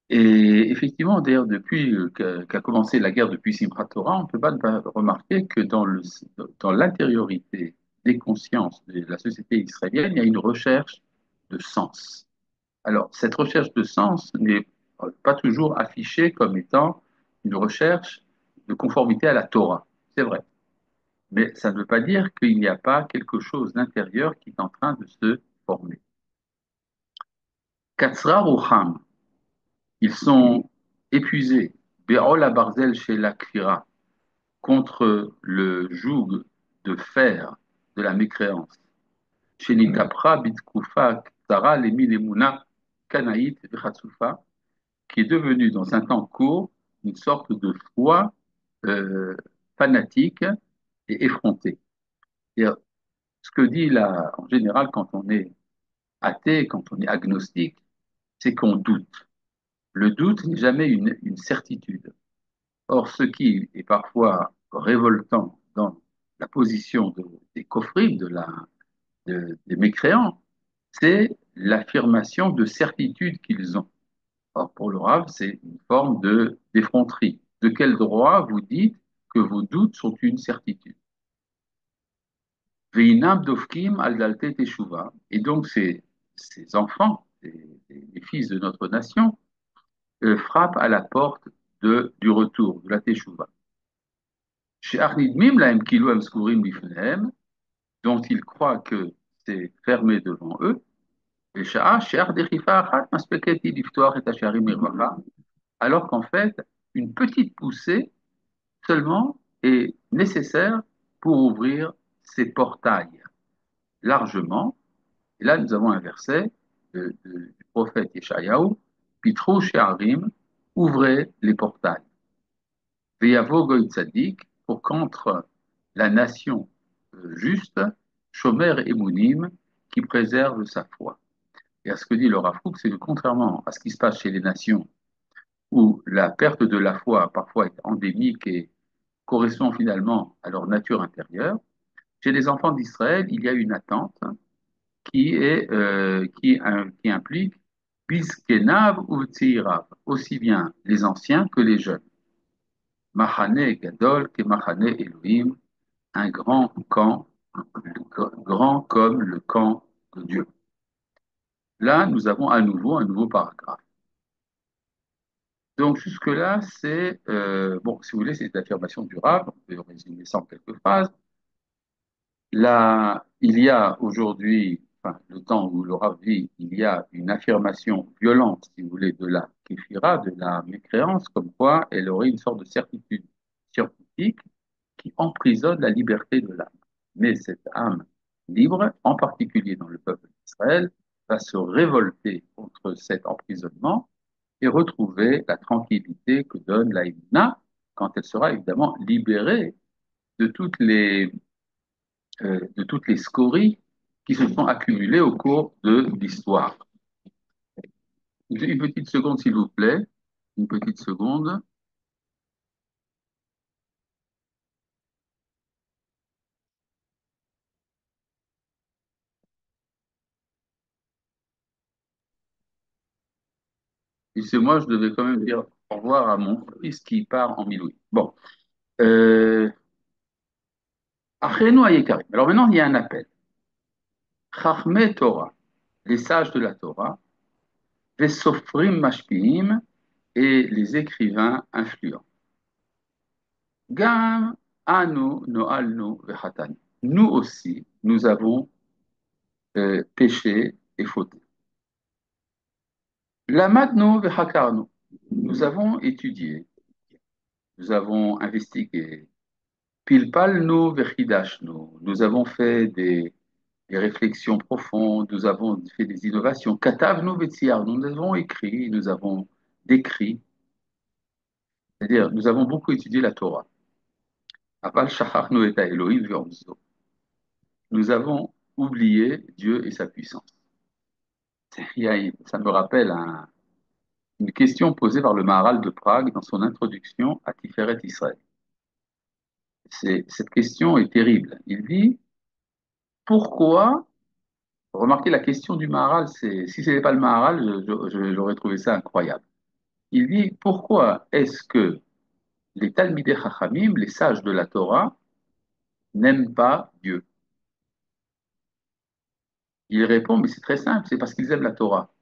Et effectivement, d'ailleurs, depuis qu'a commencé la guerre depuis Simchat Torah, on ne peut pas ne pas remarquer que dans l'intériorité des consciences de la société israélienne, il y a une recherche de sens. Alors, cette recherche de sens n'est pas toujours affichée comme étant une recherche de conformité à la Torah. C'est vrai. Mais ça ne veut pas dire qu'il n'y a pas quelque chose d'intérieur qui est en train de se former. Katzra Ruham, ils sont épuisés. Be'ol Barzel chez la Kfira, contre le joug de fer de la mécréance. Chez Nitapra, Bitkoufa, Ktara, Lemi, Lemuna, Kanaït, Vechatsufa, qui est devenu dans un temps court une sorte de foi euh, fanatique et effrontée. Et ce que dit là, en général, quand on est athée, quand on est agnostique, c'est qu'on doute. Le doute n'est jamais une certitude. Or, ce qui est parfois révoltant dans la position des coffrites, des mécréants, c'est l'affirmation de certitude qu'ils ont. Or, pour le Rav, c'est une forme d'effronterie. De quel droit vous dites que vos doutes sont une certitude? Veinam dofkim al dalte teshuva. Et donc, ces enfants, les fils de notre nation, frappent à la porte du retour, de la teshuva. Chez Arnidmim, lahem kilo hem skurim bifnehem, dont ils croient que c'est fermé devant eux. Et sha'a she'ar dechifa achat maspeketi liftoach et hasharim mirvacha, alors qu'en fait, une petite poussée seulement est nécessaire pour ouvrir ces portails largement. Et là, nous avons un verset du prophète Yeshayahu, Pitrou she'arim, ouvrez les portails. Veyavo goy tzadik, pour qu'entre la nation juste, Shomer Emunim, qui préserve sa foi. Et à ce que dit le Rav Kook, c'est que contrairement à ce qui se passe chez les nations, où la perte de la foi parfois est endémique et correspond finalement à leur nature intérieure, chez les enfants d'Israël, il y a une attente qui implique Biskenav ou Tzirav, aussi bien les anciens que les jeunes. Machane Gadol que Machane Elohim, un grand camp, grand comme le camp de Dieu. Là, nous avons à nouveau un nouveau paragraphe. Donc jusque-là, bon, si vous voulez, c'est l'affirmation du Rav, on peut résumer ça en quelques phrases. Là, il y a aujourd'hui, enfin, le temps où le Rav vit, il y a une affirmation violente, si vous voulez, de la kéfira, de la mécréance, comme quoi elle aurait une sorte de certitude scientifique qui emprisonne la liberté de l'âme. Mais cette âme libre, en particulier dans le peuple d'Israël, va se révolter contre cet emprisonnement et retrouver la tranquillité que donne la Hymna quand elle sera évidemment libérée de de toutes les scories qui se sont accumulées au cours de l'histoire. Une petite seconde, s'il vous plaît. Une petite seconde. Et c'est moi, je devais quand même dire au revoir à mon fils qui part en Milouï. Bon. Achenu Ayekarim. Alors maintenant, il y a un appel. Chachmei Torah, les sages de la Torah, Vesofrim Mashpiim, et les écrivains influents. Gam anu noalnu vechatan. Nous aussi, nous avons péché et fauté. Lamadnu vechakarnu. Nous avons étudié, nous avons investigué. Pilpalnu vechidashnu. Nous avons fait des réflexions profondes, nous avons fait des innovations. Katavnu vetsiarnu. Nous avons écrit, nous avons décrit. C'est-à-dire, nous avons beaucoup étudié la Torah. Aval shachachnu et Elohim ve'onzo. Nous avons oublié Dieu et sa puissance. Ça me rappelle une question posée par le Maharal de Prague dans son introduction à Tiferet Israël. Cette question est terrible. Il dit pourquoi, remarquez la question du Maharal, si ce n'était pas le Maharal, j'aurais trouvé ça incroyable. Il dit pourquoi est-ce que les Talmidei Chachamim, les sages de la Torah, n'aiment pas Dieu? Il répond, mais c'est très simple, c'est parce qu'ils aiment la Torah.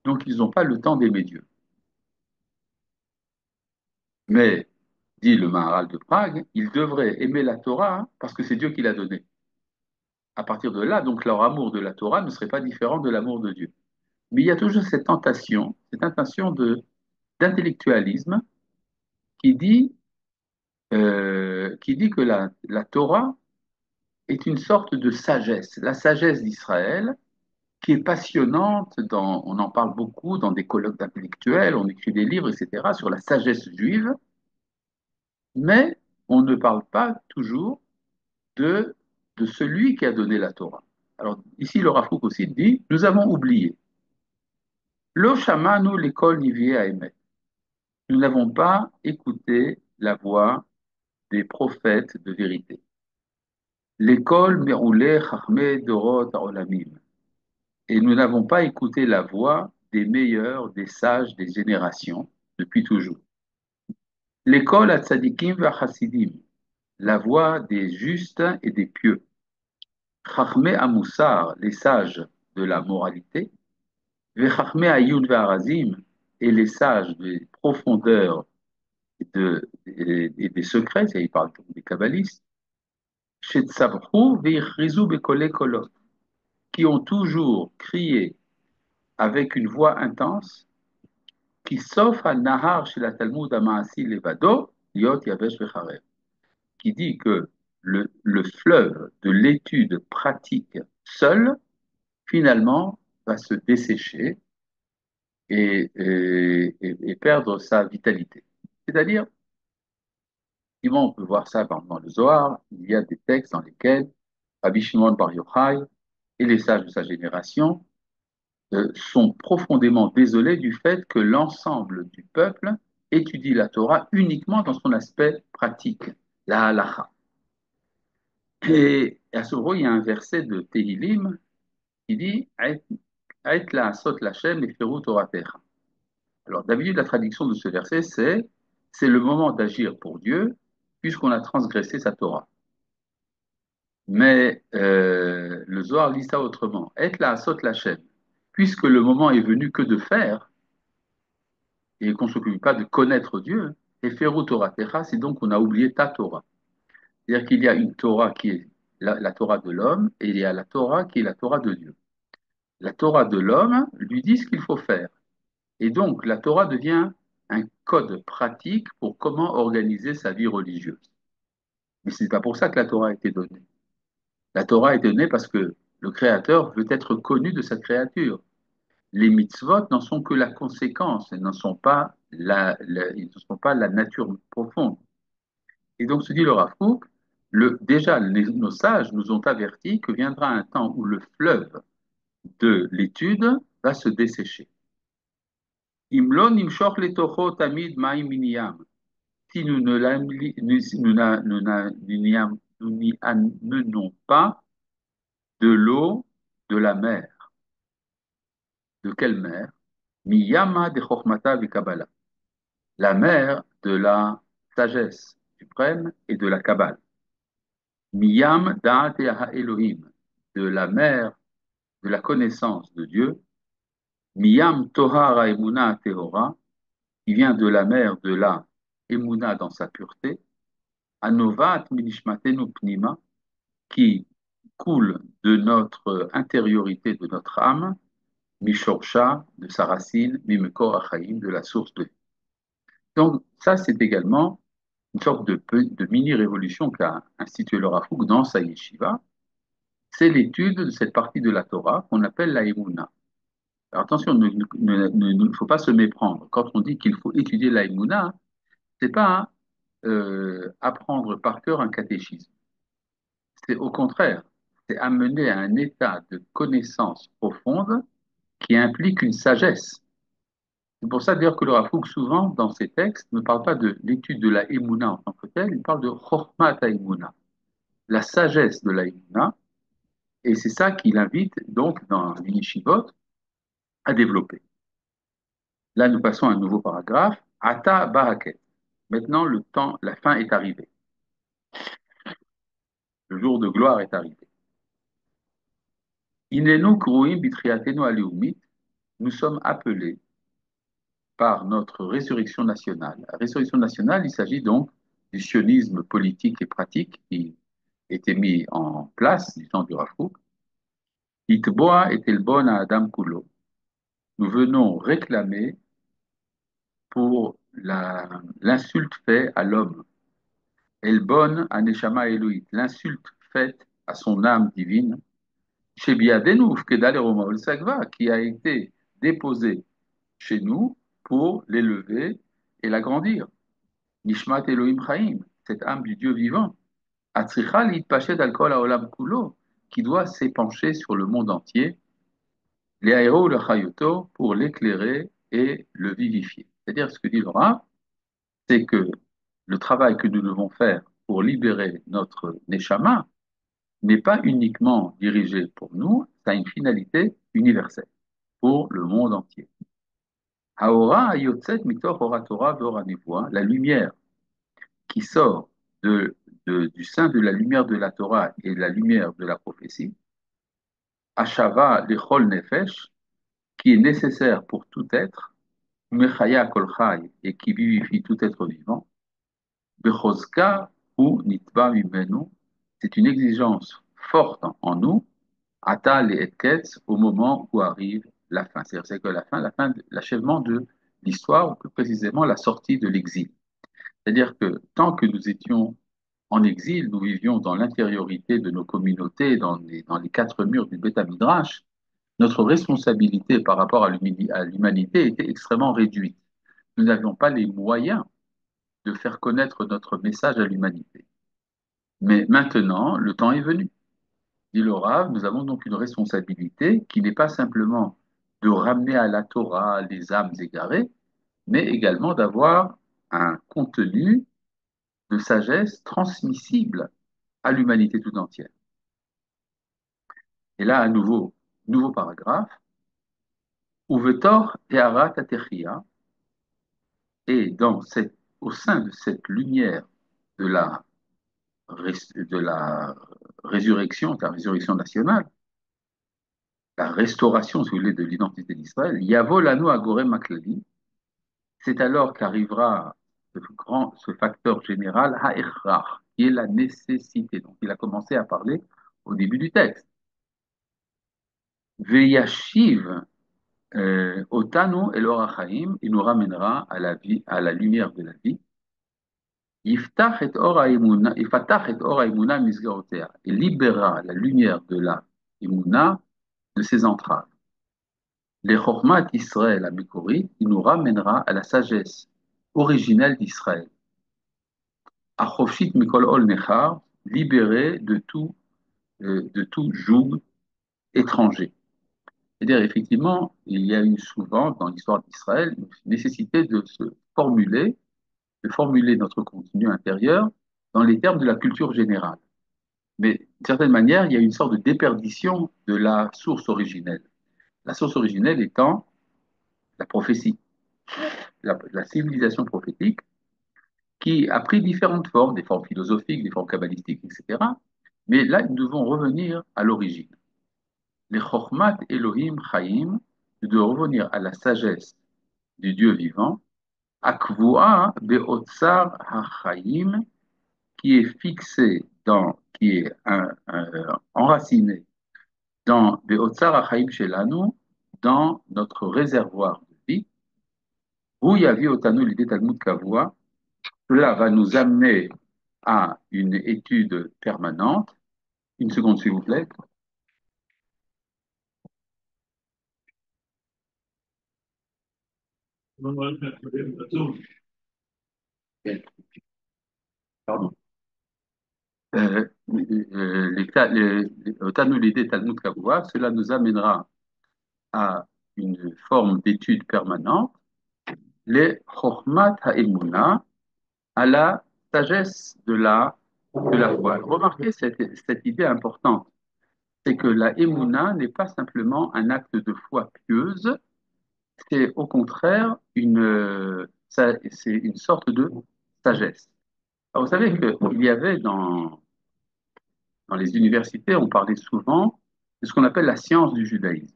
Donc, ils n'ont pas le temps d'aimer Dieu. Mais, dit le Maharal de Prague, ils devraient aimer la Torah parce que c'est Dieu qui l'a donnée. À partir de là, donc, leur amour de la Torah ne serait pas différent de l'amour de Dieu. Mais il y a toujours cette tentation d'intellectualisme qui dit, qui dit que la Torah est une sorte de sagesse, la sagesse d'Israël, qui est passionnante, on en parle beaucoup dans des colloques d'intellectuels, on écrit des livres, etc., sur la sagesse juive, mais on ne parle pas toujours de, de celui qui a donné la Torah. Alors ici, le Rafouk aussi dit, nous avons oublié. Lo shamanu l'école nivier à émettre. Nous n'avons pas écouté la voix des prophètes de vérité. L'école meroulé chachmé dorot olamim. Et nous n'avons pas écouté la voix des meilleurs, des sages des générations depuis toujours. L'école à tzadikim v'chassidim, la voix des justes et des pieux. Chachmé Amoussar, les sages de la moralité, Vechachmé Ayoun Ve'arazim, et les sages des profondeurs et des secrets, il parle des kabbalistes, Shetzavru Ve'irrizu Bekole Kolot, qui ont toujours crié avec une voix intense, qui sauf à Nahar chez la Talmud Amaasi Levado, Liot Yavesh Vecharev, qui dit que le fleuve de l'étude pratique seul finalement, va se dessécher et perdre sa vitalité. C'est-à-dire, effectivement, on peut voir ça dans le Zohar, il y a des textes dans lesquels Rabbi Shimon Bar Yochai et les sages de sa génération sont profondément désolés du fait que l'ensemble du peuple étudie la Torah uniquement dans son aspect pratique, la halacha. Et à ce propos, il y a un verset de Tehillim qui dit Aet la asot lachem et feru toratecha. Alors, d'habitude, la traduction de ce verset, c'est le moment d'agir pour Dieu, puisqu'on a transgressé sa Torah. Mais le Zohar lit ça autrement. Et la asot lachem. Puisque le moment est venu que de faire, et qu'on ne s'occupe pas de connaître Dieu, et feru Torah techa, c'est donc qu'on a oublié ta Torah. C'est-à-dire qu'il y a une Torah qui est la Torah de l'homme, et il y a la Torah qui est la Torah de Dieu. La Torah de l'homme lui dit ce qu'il faut faire. Et donc, la Torah devient un code pratique pour comment organiser sa vie religieuse. Mais ce n'est pas pour ça que la Torah a été donnée. La Torah a été donnée parce que le Créateur veut être connu de sa créature. Les mitzvot n'en sont que la conséquence, elles n'en sont pas ils ne sont pas la nature profonde. Et donc, se dit le Rav Kook, déjà, nos sages nous ont avertis que viendra un temps où le fleuve de l'étude va se dessécher. Imlon imshor letocho tamid ma'im miniyam. Si nous n'y amenons pas de l'eau de la mer. De quelle mer? Miyama de Chochmata Kabbalah. La mer de la sagesse suprême et de la Kabbale. Miyam Da'at Elohim. De la mer de la connaissance de Dieu. Miyam Tohara Emuna Tehora, qui vient de la mer de la Emuna dans sa pureté. Anovat Minishmatenu Pnima, qui coule de notre intériorité, de notre âme, Mishorcha, de sa racine, Mimekor Achaim, de la source de vie. Donc, ça, c'est également une sorte de mini-révolution qu'a institué le Rav Kook dans sa yeshiva. C'est l'étude de cette partie de la Torah qu'on appelle la Emouna. Alors attention, il ne faut pas se méprendre. Quand on dit qu'il faut étudier la Emouna, c'est pas apprendre par cœur un catéchisme. C'est au contraire, c'est amener à un état de connaissance profonde qui implique une sagesse. C'est pour ça d'ailleurs que le Rav Kook, souvent, dans ses textes, ne parle pas de l'étude de la Emouna en tant que telle, il parle de Chokhmat Emouna, la sagesse de la Emouna, et c'est ça qu'il invite donc dans l'Yeshivot à développer. Là, nous passons à un nouveau paragraphe, Ata Baraket. Maintenant, le temps, la fin est arrivée. Le jour de gloire est arrivé. Inenu kruim bitriatenu aleumit, nous sommes appelés par notre résurrection nationale. La résurrection nationale, il s'agit donc du sionisme politique et pratique qui était mis en place du temps du Rav Kook. Itboa et elbon à Adam Kulo. Nous venons réclamer pour l'insulte faite à l'homme. Elbon à Neshama Elohit, l'insulte faite à son âme divine. Chez Biadenu, Fkedal et Roma Olsagva, qui a été déposée chez nous pour l'élever et l'agrandir. Nishmat Elohim Chaim, cette âme du Dieu vivant. Atzricha Litpashed Alkol Haolam Kulo, qui doit s'épancher sur le monde entier, les aéros le Chayoto, pour l'éclairer et le vivifier. C'est-à-dire, ce que dit le Rav, c'est que le travail que nous devons faire pour libérer notre Neshama n'est pas uniquement dirigé pour nous, ça a une finalité universelle, pour le monde entier. Haora Ayotzet Mitoch Oratora Veora Nevoa, la lumière qui sort du sein de la lumière de la Torah et de la lumière de la prophétie, Ashava Lechol Nefesh, qui est nécessaire pour tout être, Mechaya Kol Chai, et qui vivifie tout être vivant, Bechozka ou Nitba Mimenu, c'est une exigence forte en nous, Atal et Etketz, au moment où arrive la fin. C'est-à-dire que la fin, l'achèvement de l'histoire, ou plus précisément la sortie de l'exil. C'est-à-dire que tant que nous étions en exil, nous vivions dans l'intériorité de nos communautés, dans les quatre murs du Beth Midrash, notre responsabilité par rapport à l'humanité était extrêmement réduite. Nous n'avions pas les moyens de faire connaître notre message à l'humanité. Mais maintenant, le temps est venu. Dit le Rav, nous avons donc une responsabilité qui n'est pas simplement de ramener à la Torah les âmes égarées, mais également d'avoir un contenu de sagesse transmissible à l'humanité tout entière. Et là, à nouveau paragraphe, Uvetor Teharat Atechia, et au sein de cette lumière de la résurrection, de la résurrection nationale, la restauration, si vous voulez, de l'identité d'Israël, Yavolanu Agore Maklali, c'est alors qu'arrivera ce facteur général, Ha'echrach, qui est la nécessité. Donc, il a commencé à parler au début du texte. Veyashiv Otanu El Orachaim, il nous ramènera à la vie, à la lumière de la vie. Yiftach et Ora Imuna Misgaotea, il libérera la lumière de la Imuna de ses entraves. Les Chormat Israël à Mekori, il nous ramènera à la sagesse originelle d'Israël. Achofshit Mikol Ol Nechar, libéré de tout joug étranger. C'est-à-dire, effectivement, il y a eu souvent dans l'histoire d'Israël une nécessité de formuler notre contenu intérieur dans les termes de la culture générale. Mais d'une certaine manière, il y a une sorte de déperdition de la source originelle. La source originelle étant la prophétie, la civilisation prophétique, qui a pris différentes formes, des formes philosophiques, des formes kabbalistiques, etc. Mais là, nous devons revenir à l'origine. Les Chochmat Elohim Chaim, nous devons revenir à la sagesse du Dieu vivant, Akvoa Beotsar HaChaim, qui est fixé qui est enraciné dans Beotsar HaChaim Shelanu, dans notre réservoir de vie, où Yavi Otanu l'idée Talmud Kavua, cela va nous amener à une étude permanente. Une seconde, s'il vous plaît. Pardon. Otanu l'idée Talmud Kavua, cela nous amènera à une forme d'étude permanente, les Chochmat Ha'emuna, à la sagesse de la foi. Remarquez cette idée importante, c'est que la Emuna n'est pas simplement un acte de foi pieuse, c'est au contraire c'est une sorte de sagesse. Alors, vous savez qu'il y avait dans les universités, on parlait souvent C'est ce qu'on appelle la science du judaïsme.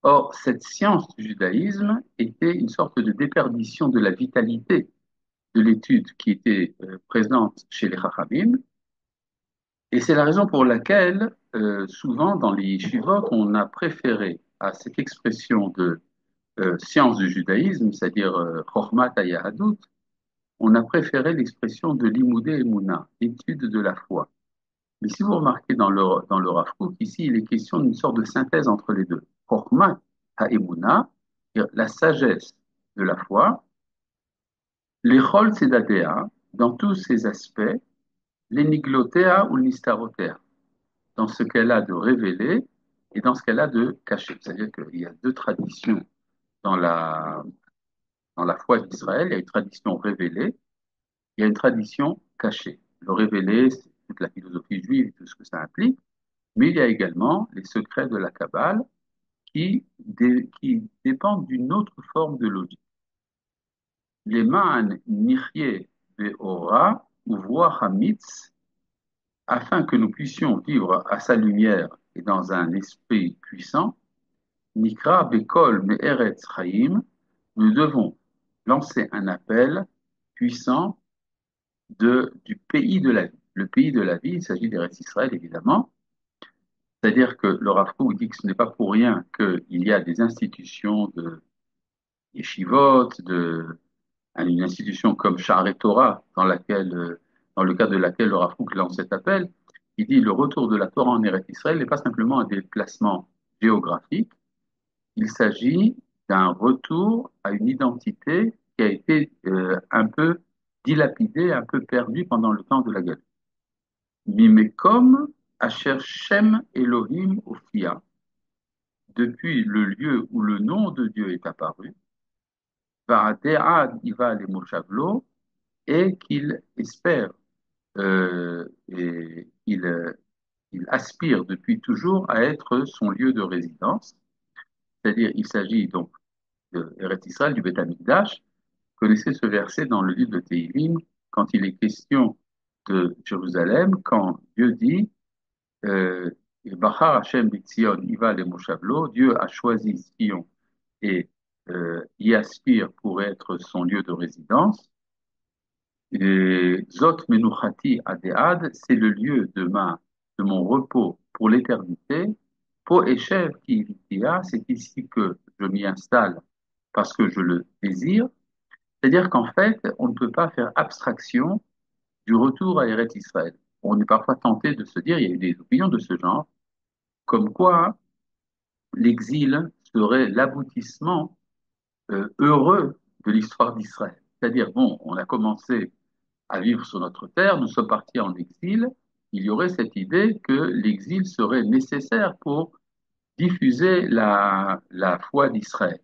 Or, cette science du judaïsme était une sorte de déperdition de la vitalité de l'étude qui était présente chez les Chachamim, et c'est la raison pour laquelle, souvent dans les yeshivot, on a préféré à cette expression de science du judaïsme, c'est-à-dire Chochmat HaYahadut, on a préféré l'expression de Limudé Emouna, étude de la foi. Mais si vous remarquez dans le Rav Kook, ici, il est question d'une sorte de synthèse entre les deux. Chochmat HaEmouna, c'est-à-dire la sagesse de la foi, l'Echol Tzedadea, dans tous ses aspects, l'Eniglotea ou l'Nistarotea, dans ce qu'elle a de révélé et dans ce qu'elle a de caché. C'est-à-dire qu'il y a deux traditions dans dans la foi d'Israël. Il y a une tradition révélée, il y a une tradition cachée. Le révélé, c'est toute la philosophie juive et tout ce que ça implique, mais il y a également les secrets de la Kabbale qui dépendent d'une autre forme de logique. Les ma'an nichye be'ora uvoa hamitz, afin que nous puissions vivre à sa lumière et dans un esprit puissant, Nikra Bekol Me'eretz Chaim, nous devons lancer un appel puissant du pays de la vie. Le pays de la vie, il s'agit d'Eretz Israël, évidemment. C'est-à-dire que le Rav Kook dit que ce n'est pas pour rien qu'il y a des institutions de yeshivot, une institution comme Sha'arei Torah, dans le cadre de laquelle le Rav Kook lance cet appel. Il dit le retour de la Torah en Eretz Israël n'est pas simplement un déplacement géographique, il s'agit d'un retour à une identité qui a été un peu dilapidée, un peu perdue pendant le temps de la guerre. Mimekom Asher Shem Elohim Ophia, depuis le lieu où le nom de Dieu est apparu, Va'ade'ad Iva le Moshavlo, et qu'il espère et il aspire depuis toujours à être son lieu de résidence. C'est-à-dire, il s'agit donc de Eretz Israël, du Beth Amikdash. Connaissez ce verset dans le livre de Tehillim, quand il est question de Jérusalem, quand Dieu dit Bachar Hashem B'Tzion Iva le Moshavlo, Dieu a choisi Sion et y aspire pour être son lieu de résidence. Et Zot Menuchati Adead, c'est le lieu de mon repos pour l'éternité. Po Eshev Ki Vitia, c'est ici que je m'y installe parce que je le désire. C'est-à-dire qu'en fait, on ne peut pas faire abstraction du retour à Eretz Israël. On est parfois tenté de se dire, il y a eu des opinions de ce genre, comme quoi l'exil serait l'aboutissement heureux de l'histoire d'Israël. C'est-à-dire, bon, on a commencé à vivre sur notre terre, nous sommes partis en exil, il y aurait cette idée que l'exil serait nécessaire pour diffuser la foi d'Israël.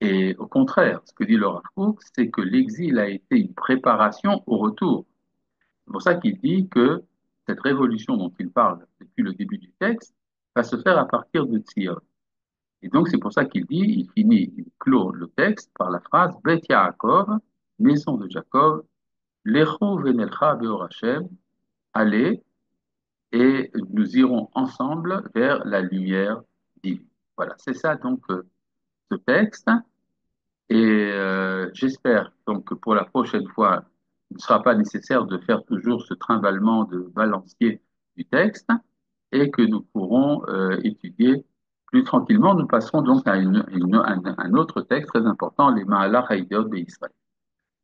Et au contraire, ce que dit le Rav Kook, c'est que l'exil a été une préparation au retour. C'est pour ça qu'il dit que cette révolution dont il parle depuis le début du texte va se faire à partir de Tzion. Et donc c'est pour ça qu'il dit, il clôt le texte par la phrase Bet Yaakov, maison de Jacob, Lechu venelcha beor Hashem, allez et nous irons ensemble vers la lumière divine. Voilà, c'est ça donc ce texte. Et j'espère donc que pour la prochaine fois, il ne sera pas nécessaire de faire toujours ce trimballement de balancier du texte et que nous pourrons étudier plus tranquillement. Nous passerons donc à un autre texte très important, les Mahalach Haïdiot d'Israël.